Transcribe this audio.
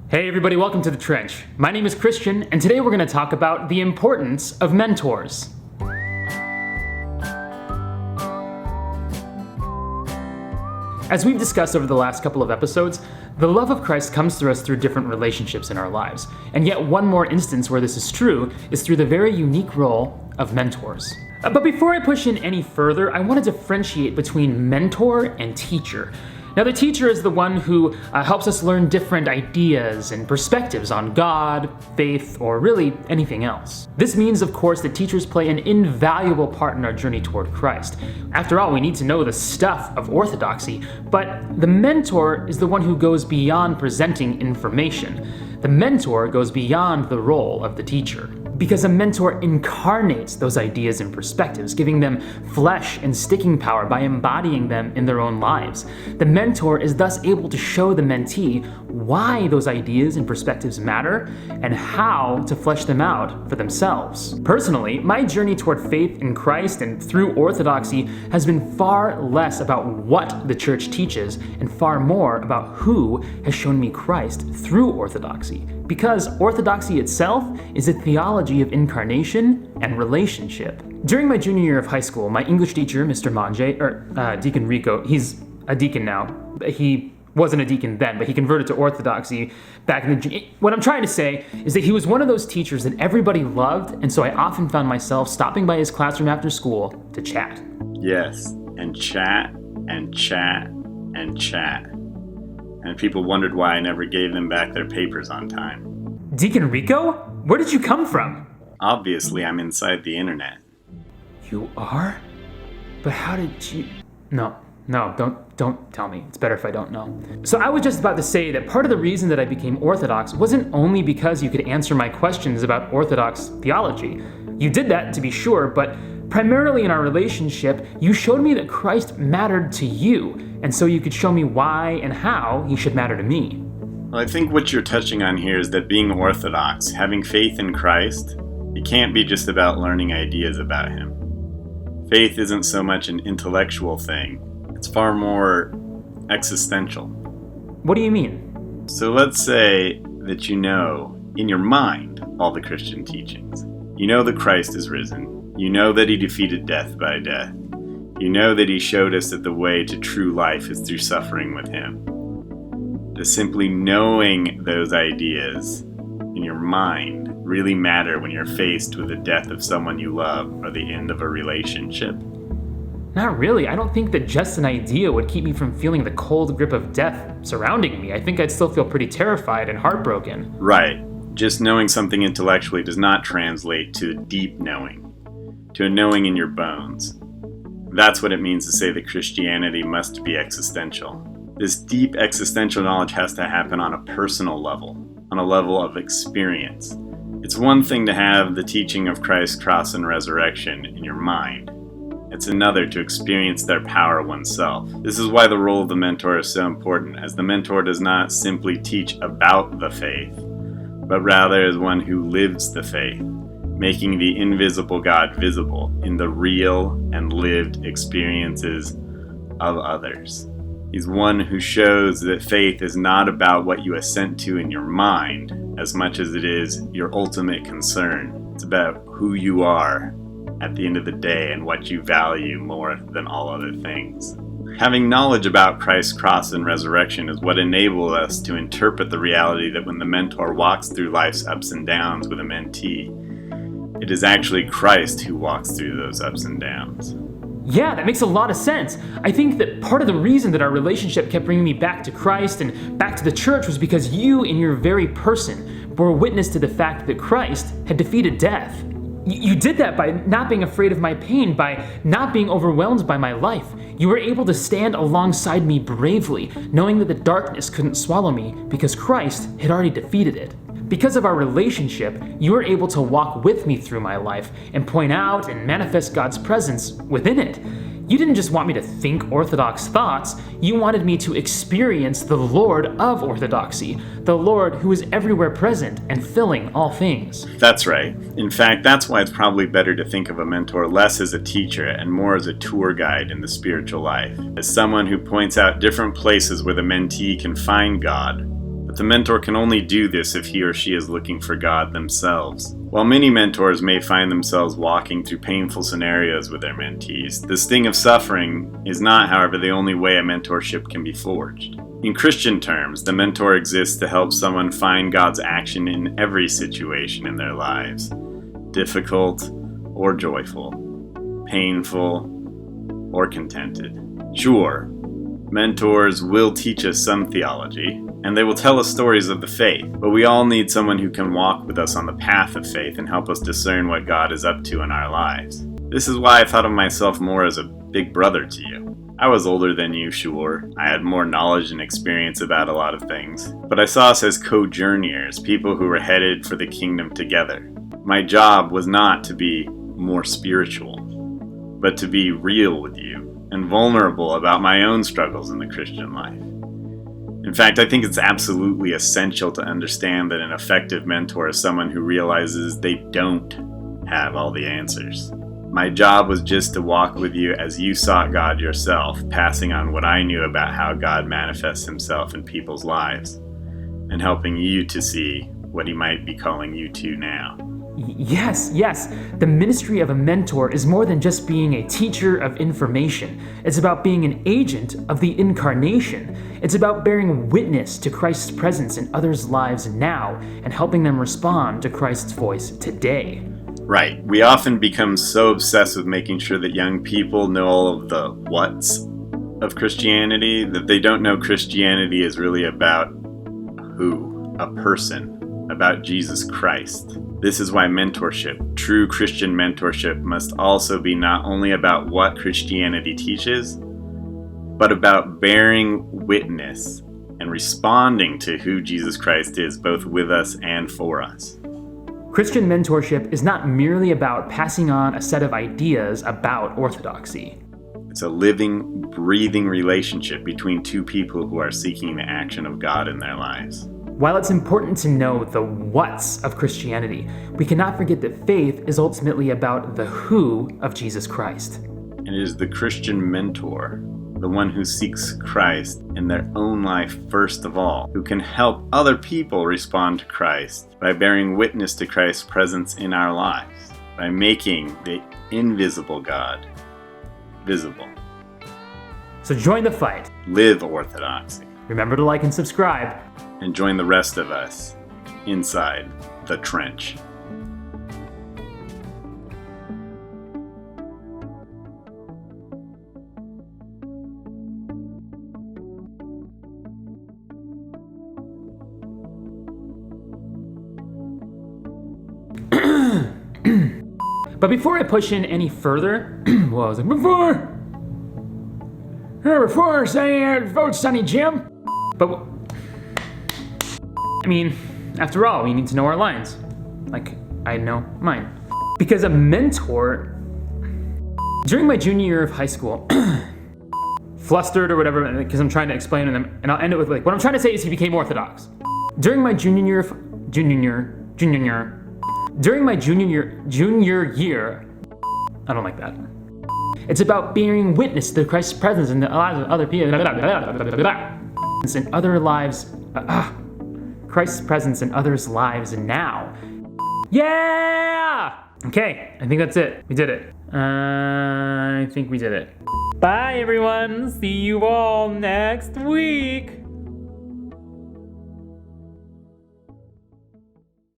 Hey everybody, welcome to The Trench. My name is Christian, and today we're going to talk about the importance of mentors. As we've discussed over the last couple of episodes, the love of Christ comes through us through different relationships in our lives. And yet one more instance where this is true is through the very unique role of mentors. But before I push in any further, I want to differentiate between mentor and teacher. Now, the teacher is the one who helps us learn different ideas and perspectives on God, faith, or really anything else. This means, of course, that teachers play an invaluable part in our journey toward Christ. After all, we need to know the stuff of orthodoxy, but the mentor is the one who goes beyond presenting information. The mentor goes beyond the role of the teacher. Because a mentor incarnates those ideas and perspectives, giving them flesh and sticking power by embodying them in their own lives. The mentor is thus able to show the mentee why those ideas and perspectives matter and how to flesh them out for themselves. Personally, my journey toward faith in Christ and through orthodoxy has been far less about what the church teaches and far more about who has shown me Christ through orthodoxy. Because orthodoxy itself is a theology of incarnation and relationship. During my junior year of high school, my English teacher, Mr. Monge, Deacon Rico, he's a deacon now. He wasn't a deacon then, but he converted to orthodoxy back in the... What I'm trying to say is that he was one of those teachers that everybody loved, and so I often found myself stopping by his classroom after school to chat. Yes, and chat, and chat, and chat. And people wondered why I never gave them back their papers on time. Deacon Rico? Where did you come from? Obviously, I'm inside the internet. You are? But how did you... No, don't tell me. It's better if I don't know. So I was just about to say that part of the reason that I became Orthodox wasn't only because you could answer my questions about Orthodox theology. You did that, to be sure, but primarily in our relationship, you showed me that Christ mattered to you, and so you could show me why and how he should matter to me. Well, I think what you're touching on here is that being Orthodox, having faith in Christ, it can't be just about learning ideas about him. Faith isn't so much an intellectual thing. It's far more existential. What do you mean? So let's say that you know, in your mind, all the Christian teachings. You know that Christ is risen. You know that he defeated death by death. You know that he showed us that the way to true life is through suffering with him. Does simply knowing those ideas in your mind really matter when you're faced with the death of someone you love or the end of a relationship? Not really. I don't think that just an idea would keep me from feeling the cold grip of death surrounding me. I think I'd still feel pretty terrified and heartbroken. Right. Just knowing something intellectually does not translate to a deep knowing, to a knowing in your bones. That's what it means to say that Christianity must be existential. This deep existential knowledge has to happen on a personal level, on a level of experience. It's one thing to have the teaching of Christ's cross and resurrection in your mind. It's another to experience their power oneself. This is why the role of the mentor is so important, as the mentor does not simply teach about the faith, but rather is one who lives the faith, making the invisible God visible in the real and lived experiences of others. He's one who shows that faith is not about what you assent to in your mind as much as it is your ultimate concern. It's about who you are at the end of the day and what you value more than all other things. Having knowledge about Christ's cross and resurrection is what enables us to interpret the reality that when the mentor walks through life's ups and downs with a mentee, it is actually Christ who walks through those ups and downs. Yeah, that makes a lot of sense. I think that part of the reason that our relationship kept bringing me back to Christ and back to the church was because you, in your very person, bore witness to the fact that Christ had defeated death. You did that by not being afraid of my pain, by not being overwhelmed by my life. You were able to stand alongside me bravely, knowing that the darkness couldn't swallow me because Christ had already defeated it. Because of our relationship, you were able to walk with me through my life and point out and manifest God's presence within it. You didn't just want me to think Orthodox thoughts, you wanted me to experience the Lord of Orthodoxy, the Lord who is everywhere present and filling all things. That's right. In fact, that's why it's probably better to think of a mentor less as a teacher and more as a tour guide in the spiritual life, as someone who points out different places where the mentee can find God, But the mentor can only do this if he or she is looking for God themselves. While many mentors may find themselves walking through painful scenarios with their mentees, the sting of suffering is not, however, the only way a mentorship can be forged. In Christian terms, the mentor exists to help someone find God's action in every situation in their lives, difficult or joyful, painful or contented. Sure, mentors will teach us some theology, and they will tell us stories of the faith, but we all need someone who can walk with us on the path of faith and help us discern what God is up to in our lives. This is why I thought of myself more as a big brother to you. I was older than you, sure. I had more knowledge and experience about a lot of things, but I saw us as co-journeyers, people who were headed for the kingdom together. My job was not to be more spiritual, but to be real with you and vulnerable about my own struggles in the Christian life. In fact, I think it's absolutely essential to understand that an effective mentor is someone who realizes they don't have all the answers. My job was just to walk with you as you sought God yourself, passing on what I knew about how God manifests himself in people's lives, and helping you to see what he might be calling you to now. Yes. The ministry of a mentor is more than just being a teacher of information. It's about being an agent of the incarnation. It's about bearing witness to Christ's presence in others' lives now and helping them respond to Christ's voice today. Right. We often become so obsessed with making sure that young people know all of the what's of Christianity that they don't know Christianity is really about who? A person. About Jesus Christ. This is why mentorship, true Christian mentorship, must also be not only about what Christianity teaches, but about bearing witness and responding to who Jesus Christ is, both with us and for us. Christian mentorship is not merely about passing on a set of ideas about orthodoxy. It's a living, breathing relationship between two people who are seeking the action of God in their lives. While it's important to know the what's of Christianity, we cannot forget that faith is ultimately about the who of Jesus Christ. And it is the Christian mentor, the one who seeks Christ in their own life first of all, who can help other people respond to Christ by bearing witness to Christ's presence in our lives, by making the invisible God visible. So join the fight. Live orthodoxy. Remember to like and subscribe. And join the rest of us inside the trench. But before I push in any further, well, I was like, before saying vote Sonny Jim, but I mean, after all, we need to know our lines. Like, I know mine. Because a mentor, during my junior year of high school, flustered or whatever, because I'm trying to explain to them, and I'll end it with like, what I'm trying to say is he became Orthodox. During my junior year, I don't like that. It's about bearing witness to Christ's presence in the lives of other people, in other lives, Christ's presence in others' lives now. Yeah! Okay, I think that's it. We did it. I think we did it. Bye, everyone. See you all next week.